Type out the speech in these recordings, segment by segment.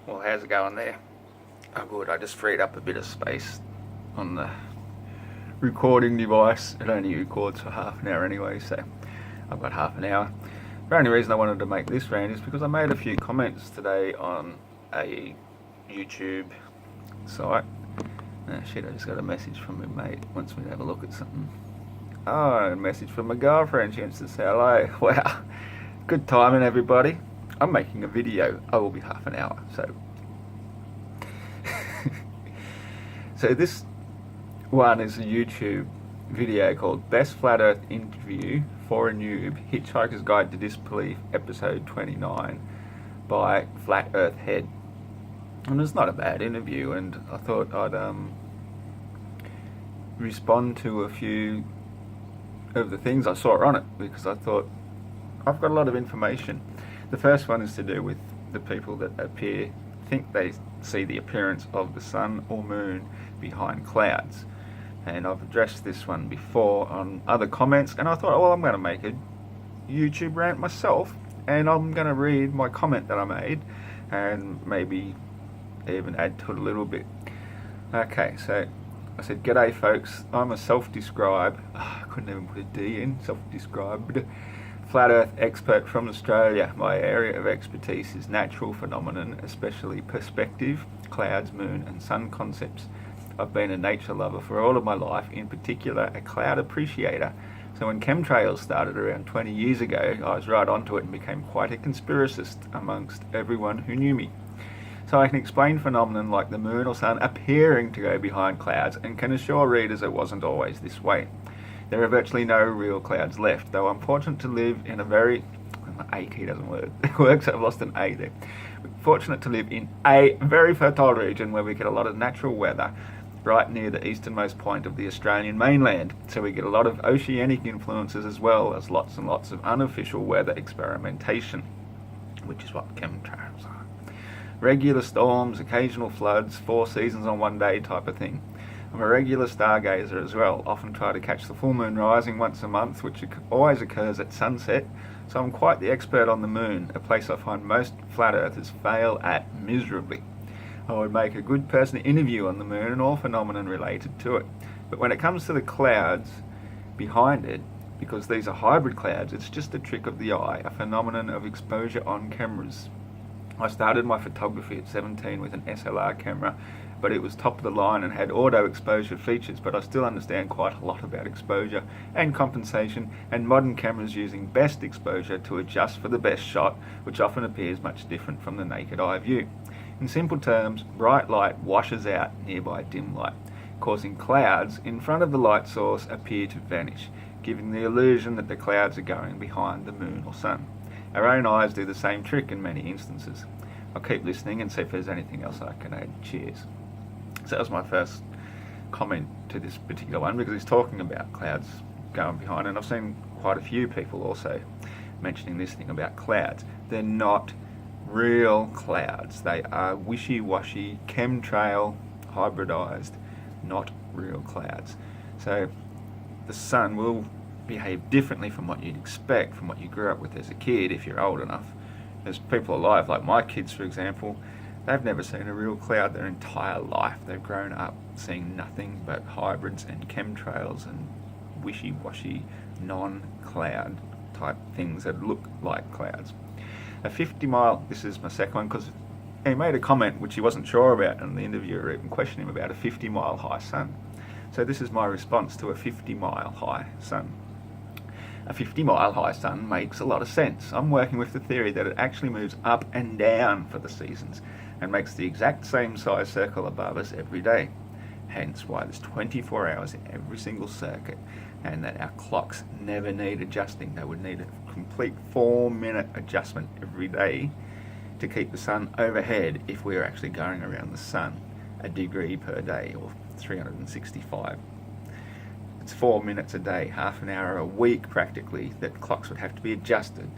Well, how's it going there? Oh, good. I just freed up a bit of space on the recording device. It only records for half an hour anyway, so I've got half an hour. The only reason I wanted to make this rant is because I made a few comments today on a YouTube site. Oh shit, I just got a message from my mate. Wants me to have a look at something. Oh, a message from my girlfriend. She wants to say hello. Wow. Good timing, everybody. I'm making a video. I will be half an hour, so so this one is a YouTube video called Best Flat Earth Interview for a Noob, Hitchhiker's Guide to Disbelief, episode 29 by Flat Earth Head. And it's not a bad interview, and I thought I'd respond to a few of the things I saw on it, because I thought I've got a lot of information. The first one is to do with the people that think they see the appearance of the sun or moon behind clouds. And I've addressed this one before on other comments, and I thought, well, I'm going to make a YouTube rant myself, and I'm going to read my comment that I made and maybe even add to it a little bit. Okay, so I said, "G'day folks, I'm a self-described," I couldn't even put a D in, self-described flat earth expert from Australia. My area of expertise is natural phenomenon, especially perspective, clouds, moon and sun concepts. I've been a nature lover for all of my life, in particular a cloud appreciator. So when chemtrails started around 20 years ago, I was right onto it and became quite a conspiracist amongst everyone who knew me. So I can explain phenomenon like the moon or sun appearing to go behind clouds, and can assure readers it wasn't always this way. There are virtually no real clouds left, though I'm fortunate to live in a very... A key doesn't work. It works, I've lost an A there. Fortunate to live in a very fertile region where we get a lot of natural weather right near the easternmost point of the Australian mainland. So we get a lot of oceanic influences as well as lots and lots of unofficial weather experimentation, which is what chemtrails are. Regular storms, occasional floods, 4 seasons on one day type of thing. I'm a regular stargazer as well, often try to catch the full moon rising once a month, which always occurs at sunset, so I'm quite the expert on the moon, a place I find most flat earthers fail at miserably. I would make a good person to interview on the moon and all phenomenon related to it. But when it comes to the clouds behind it, because these are hybrid clouds, it's just a trick of the eye, a phenomenon of exposure on cameras. I started my photography at 17 with an SLR camera, but it was top of the line and had auto exposure features, but I still understand quite a lot about exposure and compensation and modern cameras using best exposure to adjust for the best shot, which often appears much different from the naked eye view. In simple terms, bright light washes out nearby dim light, causing clouds in front of the light source appear to vanish, giving the illusion that the clouds are going behind the moon or sun. Our own eyes do the same trick in many instances. I'll keep listening and see if there's anything else I can add. Cheers. So that was my first comment to this particular one, because he's talking about clouds going behind, and I've seen quite a few people also mentioning this thing about clouds. They're not real clouds. They are wishy-washy, chemtrail, hybridized, not real clouds. So the sun will behave differently from what you'd expect, from what you grew up with as a kid if you're old enough. There's people alive, like my kids for example, they've never seen a real cloud their entire life. They've grown up seeing nothing but hybrids and chemtrails and wishy-washy non-cloud type things that look like clouds. A 50-mile, this is my second one, because he made a comment which he wasn't sure about, and the interviewer even questioned him about a 50-mile high sun. So this is my response to a 50-mile high sun. A 50-mile high sun makes a lot of sense. I'm working with the theory that it actually moves up and down for the seasons and makes the exact same size circle above us every day. Hence why there's 24 hours in every single circuit, and that our clocks never need adjusting. They would need a complete 4-minute adjustment every day to keep the sun overhead if we were actually going around the sun a degree per day, or 365. It's 4 minutes a day, half an hour a week practically, that clocks would have to be adjusted.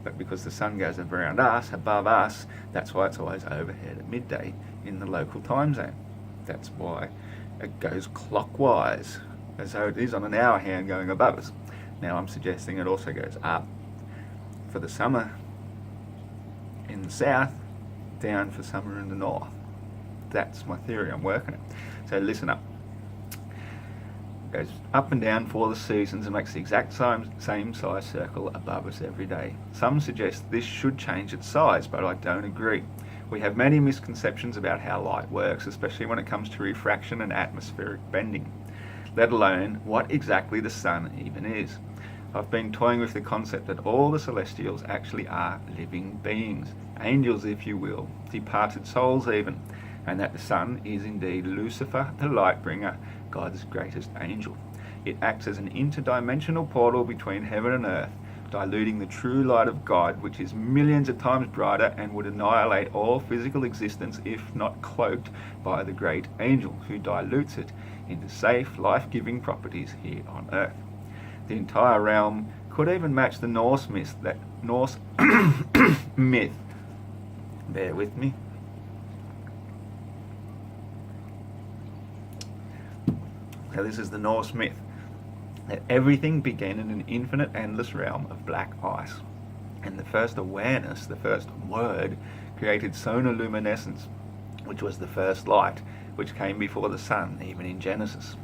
But because the sun goes around us, above us, that's why it's always overhead at midday in the local time zone. That's why it goes clockwise, as though it is on an hour hand going above us. Now I'm suggesting it also goes up for the summer in the south down for summer in the north. That's my theory I'm working it. So listen up. It goes up and down for the seasons and makes the exact same size circle above us every day. Some suggest this should change its size, but I don't agree. We have many misconceptions about how light works, especially when it comes to refraction and atmospheric bending, let alone what exactly the sun even is. I've been toying with the concept that all the celestials actually are living beings, angels if you will, departed souls even, and that the sun is indeed Lucifer, the light bringer, God's greatest angel. It acts as an interdimensional portal between heaven and earth, diluting the true light of God, which is millions of times brighter and would annihilate all physical existence if not cloaked by the great angel, who dilutes it into safe, life-giving properties here on earth. The entire realm could even match the Norse myth. Myth. Bear with me. So this is the Norse myth, that everything began in an infinite, endless realm of black ice. And the first awareness, the first word, created solar luminescence, which was the first light, which came before the sun, even in Genesis.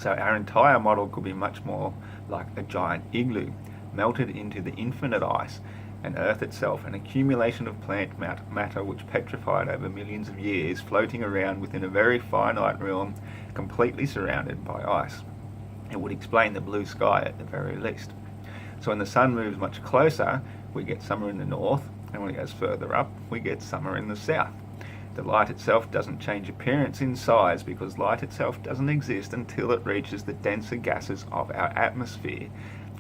So our entire model could be much more like a giant igloo, melted into the infinite ice, and Earth itself, an accumulation of plant matter which petrified over millions of years, floating around within a very finite realm, completely surrounded by ice. It would explain the blue sky at the very least. So when the sun moves much closer, we get summer in the north, and when it goes further up, we get summer in the south. The light itself doesn't change appearance in size because light itself doesn't exist until it reaches the denser gases of our atmosphere,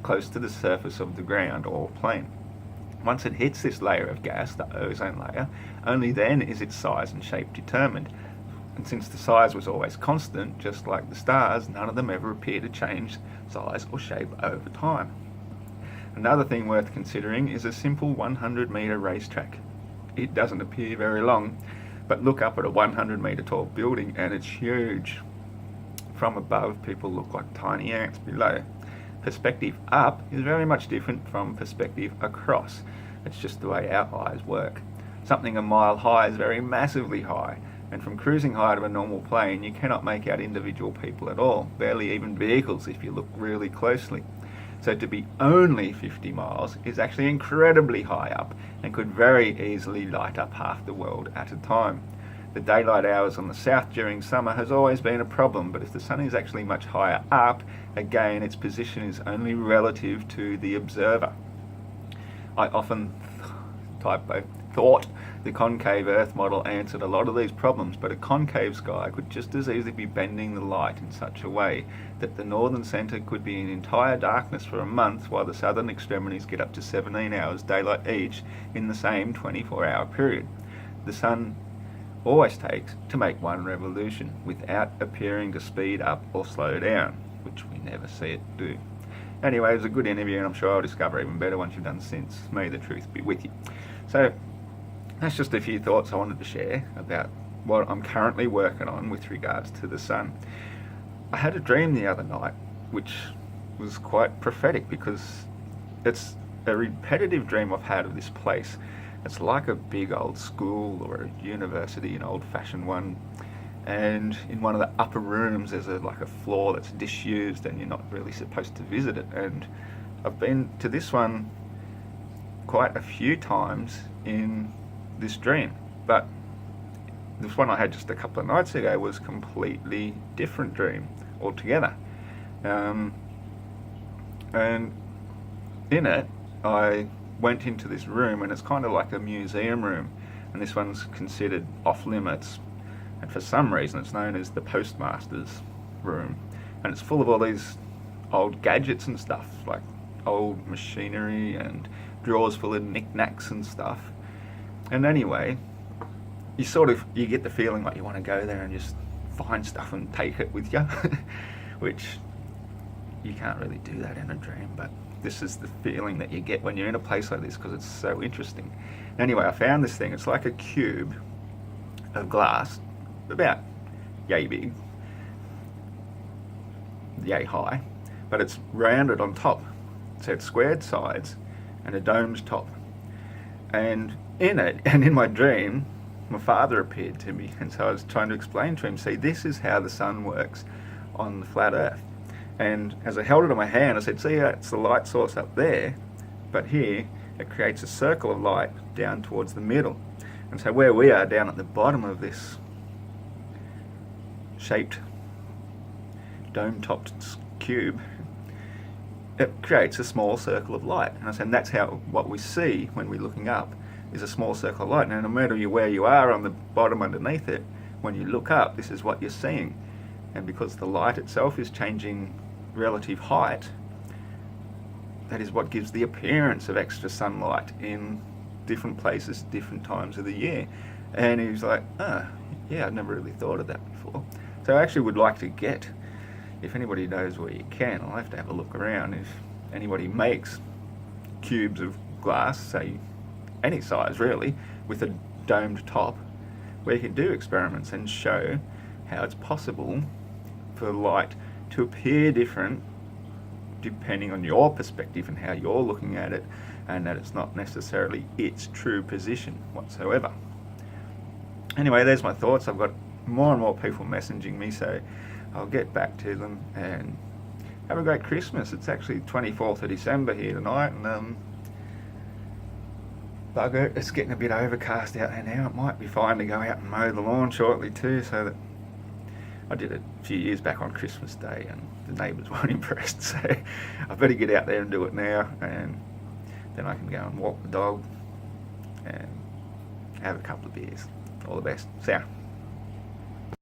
close to the surface of the ground or plane. Once it hits this layer of gas, the ozone layer, only then is its size and shape determined. And since the size was always constant, just like the stars, none of them ever appear to change size or shape over time. Another thing worth considering is a simple 100-metre racetrack. It doesn't appear very long, but look up at a 100-metre tall building and it's huge. From above, people look like tiny ants below. Perspective up is very much different from perspective across. It's just the way our eyes work. Something a mile high is very massively high, and from cruising height of a normal plane you cannot make out individual people at all, barely even vehicles if you look really closely. So to be only 50 miles is actually incredibly high up and could very easily light up half the world at a time. The daylight hours on the south during summer has always been a problem, but if the sun is actually much higher up, again its position is only relative to the observer. I often thought the concave Earth model answered a lot of these problems, but a concave sky could just as easily be bending the light in such a way that the northern centre could be in entire darkness for a month, while the southern extremities get up to 17 hours daylight each in the same 24-hour period. The sun always takes to make one revolution without appearing to speed up or slow down, which we never see it do. Anyway, it was a good interview, and I'm sure I'll discover even better once you've done since. May the truth be with you. So that's just a few thoughts I wanted to share about what I'm currently working on with regards to the sun. I had a dream the other night which was quite prophetic because it's a repetitive dream I've had of this place. It's like a big old school or a university, an old-fashioned one, and in one of the upper rooms there's like a floor that's disused and you're not really supposed to visit it. And I've been to this one quite a few times in this dream, but this one I had just a couple of nights ago was a completely different dream altogether. And in it I went into this room, and it's kind of like a museum room, and this one's considered off limits, and for some reason it's known as the postmaster's room, and it's full of all these old gadgets and stuff, like old machinery and drawers full of knickknacks and stuff. And anyway, you get the feeling like you want to go there and just find stuff and take it with you which you can't really do that in a dream, but this is the feeling that you get when you're in a place like this because it's so interesting. Anyway, I found this thing. It's like a cube of glass, about yay big, yay high, but it's rounded on top. So it's squared sides and a domed top. And in it, and in my dream, my father appeared to me, and so I was trying to explain to him, see, this is how the sun works on the flat earth. And as I held it in my hand, I said, see, it's the light source up there, but here it creates a circle of light down towards the middle. And so where we are down at the bottom of this shaped dome-topped cube, it creates a small circle of light. And I said, and that's how what we see when we're looking up is a small circle of light. Now, no matter where you are on the bottom underneath it, when you look up, this is what you're seeing. And because the light itself is changing relative height, that is what gives the appearance of extra sunlight in different places, different times of the year. And he was like, yeah, I'd never really thought of that before. So I actually would like to get, if anybody knows where you can, I'll have to have a look around. If anybody makes cubes of glass, say any size really, with a domed top, where you can do experiments and show how it's possible for light to appear different depending on your perspective and how you're looking at it, and that it's not necessarily its true position whatsoever. Anyway, there's my thoughts. I've got more and more people messaging me, so I'll get back to them, and have a great Christmas. It's actually 24th of December here tonight, and bugger, it's getting a bit overcast out there now. It might be fine to go out and mow the lawn shortly too, so that I did it a few years back on Christmas Day and the neighbours weren't impressed, so I better get out there and do it now, and then I can go and walk the dog and have a couple of beers. All the best. See ya.